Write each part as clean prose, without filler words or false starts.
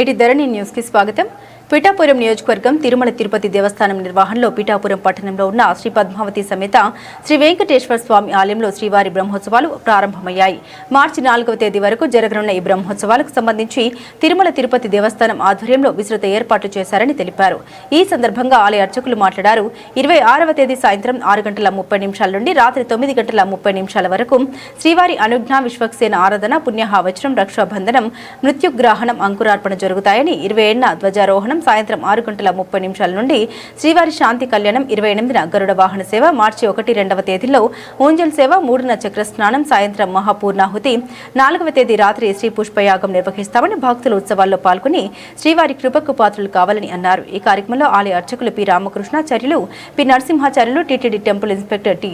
నేటి ధరణి న్యూస్ కి స్వాగతం. పిఠాపురం నియోజకవర్గం తిరుమల తిరుపతి దేవస్థానం నిర్వహణలో పిఠాపురం పట్టణంలో ఉన్న శ్రీ పద్మావతి సమేత శ్రీ వెంకటేశ్వర స్వామి ఆలయంలో శ్రీవారి బ్రహ్మోత్సవాలు ప్రారంభమయ్యాయి. మార్చి 4వ తేదీ వరకు జరగనున్న ఈ బ్రహ్మోత్సవాలకు సంబంధించి తిరుమల తిరుపతి దేవస్థానం ఆధ్వర్యంలో విస్తృత ఏర్పాట్లు చేశారని తెలిపారు. ఈ సందర్భంగా ఆలయ అర్చకులు మాట్లాడారు. 26వ తేదీ సాయంత్రం 6:30 నుండి రాత్రి 9:30 వరకు శ్రీవారి అనుజ్ఞ, విశ్వక్సేన ఆరాధన, పుణ్యహావచనం, రక్షాబంధనం, మృత్యుగ్రహణం, అంకురార్పణ జరుగుతాయని, 27న ధ్వజారోహణం, సాయంత్రం 6:30 నుండి శ్రీవారి శాంతి కళ్యాణం, 28న గరుడ వాహన సేవ, మార్చి 1, 2వ తేదీలో ఊంజల్ సేవ, 3న చక్రస్నానం, సాయంత్రం మహాపూర్ణాహుతి, 4వ తేదీ రాత్రి శ్రీ పుష్పయాగం నిర్వహిస్తామని భక్తులు ఉత్సవాల్లో పాల్గొని శ్రీవారి కృపకు పాత్రలు కావాలని అన్నారు. ఈ కార్యక్రమంలో ఆలయ అర్చకులు P Ramakrishnacharyulu, P Narasimhacharyulu, TTD temple inspector T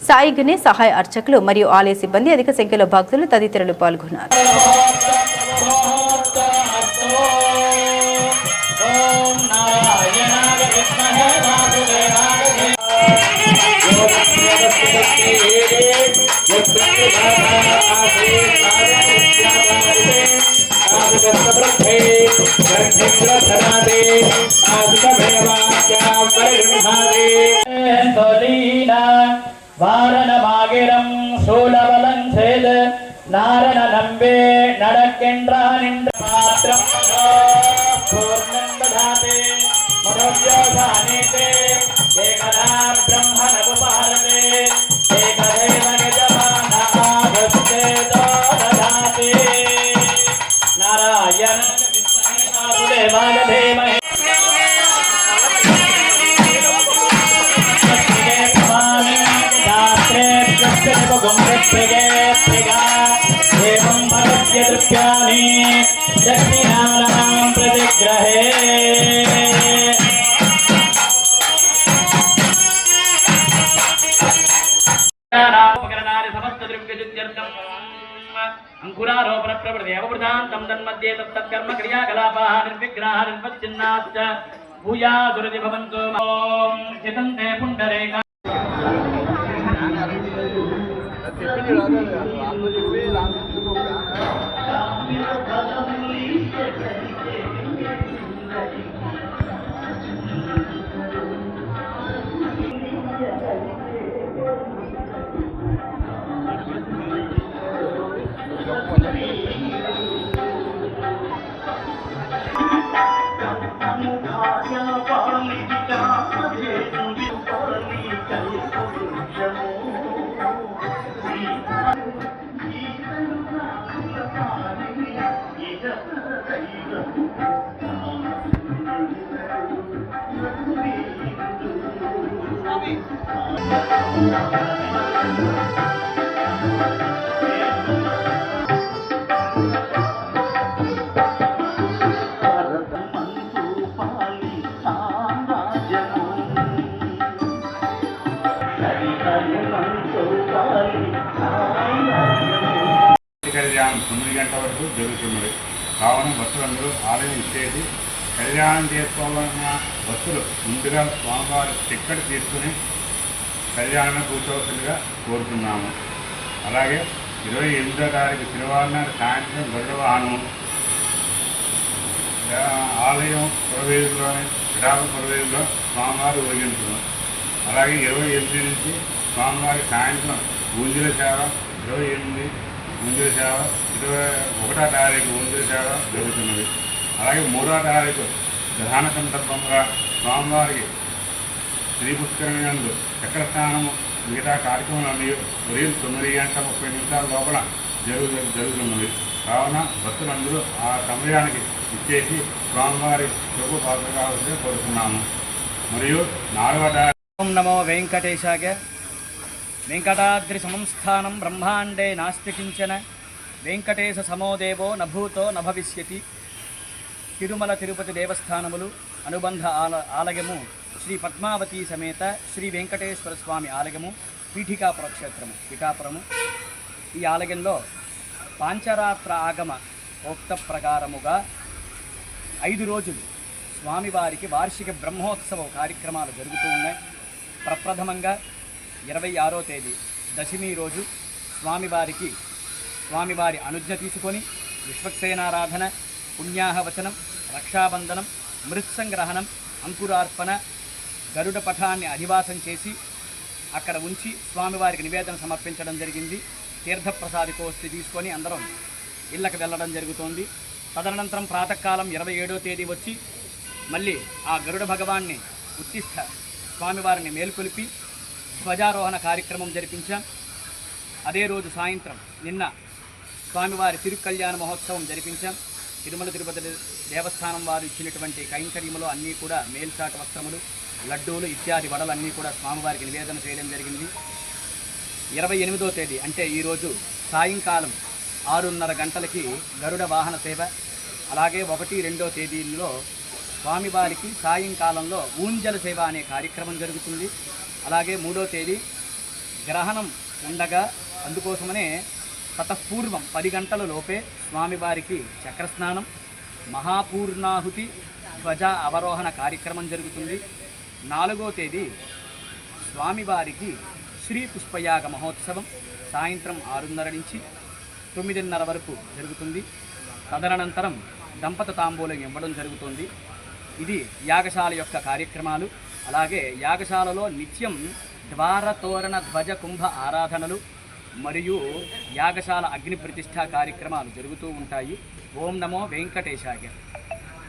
Sai Ganesh, సహాయ అర్చకులు మరియు ఆలయ సిబ్బంది అధిక సంఖ్యలో భక్తులు తదితరులు పాల్గొన్నారు. வாரணமாகிரம் சூலவலஞ்சேது நாரண நம்பே நடக்கின்றா நின்ற மாத்திரம் பூர்ணந்ததாதே மனோஜோதானேதே ஏகதா பிரம்மணமுபஹரதே ஏகதேவ நிஜமானாகஸ்தே தோததாதே நாராயண வாசுதேவாய தேமஹே अंकुरारोपण प्रवृत्ति अवृतांतं तन्मध्ये तत्कर्म क्रियाकलापाः निर्विघ्नाः निर्वच्छिन्नाश्च भूयादुरति भवन्तु. ओम चितन्ते पुण्डरेका కళ్యాణం 9 గంటల వరకు జరుగుతున్నది. కావున భక్తులందరూ ఆలయం ఇచ్చేసి కళ్యాణం చేసుకోవాలన్న భక్తులు ముందుగా స్వామివారి టిక్కెట్ తీసుకుని కళ్యాణం కూర్చోవలసిందిగా కోరుతున్నాము. అలాగే 28వ తారీఖు శనివారం నాడు సాయంత్రం గరుడ వాహనం ఆలయం పురవేదిలోని విడాల పురవేదిలో స్వామివారి ఊరేగించున్నాం. అలాగే 28 నుంచి స్వామివారి సాయంత్రం ఊంజల సేవ, 28 ఊంజల సేవ, 21వ తారీఖు ఊంజల సేవ జరుగుతున్నది. అలాగే 3వ తారీఖు గ్రహణ సందర్భంగా స్వామివారికి శ్రీ పుష్కరిణి నందు చక్రస్నానము, మిగతా కార్యక్రమాలన్నీ ఉదయం 9:30 లోపల జరుగుతున్నది. కావున భక్తులందరూ ఆ సమయానికి ఇచ్చేసి స్వామివారి కృప పాత్ర కావాల్సి కోరుతున్నాము. మరియు 4వ తారీఖు ఓం నమో వెంకటేశాయ. వెంకటాద్రి సంస్థానం బ్రహ్మాండే నాస్తి కించన వెంకటేశ సమోదేవో నభూతో నభవిష్యతి. తిరుమల తిరుపతి దేవస్థానములు అనుబంధ ఆలయము శ్రీ పద్మావతి సమేత శ్రీ వెంకటేశ్వర స్వామి ఆలయము, పీఠికాపుర క్షేత్రము పిఠాపురము. ఈ ఆలయంలో పాంచరాత్ర ఆగమ ఓక్త ప్రకారముగా 5 రోజులు స్వామివారికి వార్షిక బ్రహ్మోత్సవ కార్యక్రమాలు జరుగుతూ ఉన్నాయి. ప్రప్రథమంగా 26వ తేదీ దశమి రోజు స్వామివారి అనుజ్ఞ తీసుకొని విశ్వక్సేనారాధన, పుణ్యాహవచనం, రక్షాబంధనం, మృత్సంగ్రహణం, అంకురార్పణ, గరుడ పఠాన్ని అధివాసం చేసి అక్కడ ఉంచి స్వామివారికి నివేదన సమర్పించడం జరిగింది. తీర్థప్రసాదికోస్తి తీసుకొని అందరం ఇళ్ళకి వెళ్ళడం జరుగుతోంది. తదనంతరం ప్రాతకాలం 27వ తేదీ వచ్చి మళ్ళీ ఆ గరుడ భగవాన్ని ఉత్తిష్ట స్వామివారిని మేల్కొలిపి ధ్వజారోహణ కార్యక్రమం జరిపించాం. అదే రోజు సాయంత్రం నిన్న స్వామివారి తిరుకళ్యాణ మహోత్సవం జరిపించాం. తిరుమల తిరుపతి దేవస్థానం వారు ఇచ్చినటువంటి కైంకర్యములు అన్నీ కూడా మేల్చాట వస్త్రములు, లడ్డూలు ఇత్యాది వడలన్నీ కూడా స్వామివారికి నివేదన చేయడం జరిగింది. 28వ తేదీ అంటే ఈరోజు సాయంకాలం 6:30 గంటలకి గరుడ వాహన సేవ, అలాగే 1, 2వ తేదీల్లో స్వామివారికి సాయంకాలంలో ఊంజల సేవ అనే కార్యక్రమం జరుగుతుంది. అలాగే 3వ తేదీ గ్రహణం ఉండగా అందుకోసమనే తతపూర్వం 10 గంటల లోపే స్వామివారికి చక్రస్నానం, మహాపూర్ణాహుతి, ధ్వజ అవరోహణ కార్యక్రమం జరుగుతుంది. 4వ తేదీ స్వామివారికి శ్రీ పుష్పయాగ మహోత్సవం సాయంత్రం 6:30 నుంచి 9:30 వరకు జరుగుతుంది. తదనంతరం దంపత తాంబూలం ఇవ్వడం జరుగుతుంది. ఇది యాగశాల యొక్క కార్యక్రమాలు. అలాగే యాగశాలలో నిత్యం ద్వార తోరణ ధ్వజ కుంభ ఆరాధనలు మరియు యాగశాల అగ్ని ప్రతిష్ఠా కార్యక్రమాలు జరుగుతూ ఉంటాయి. ఓం నమో వెంకటేశాయ.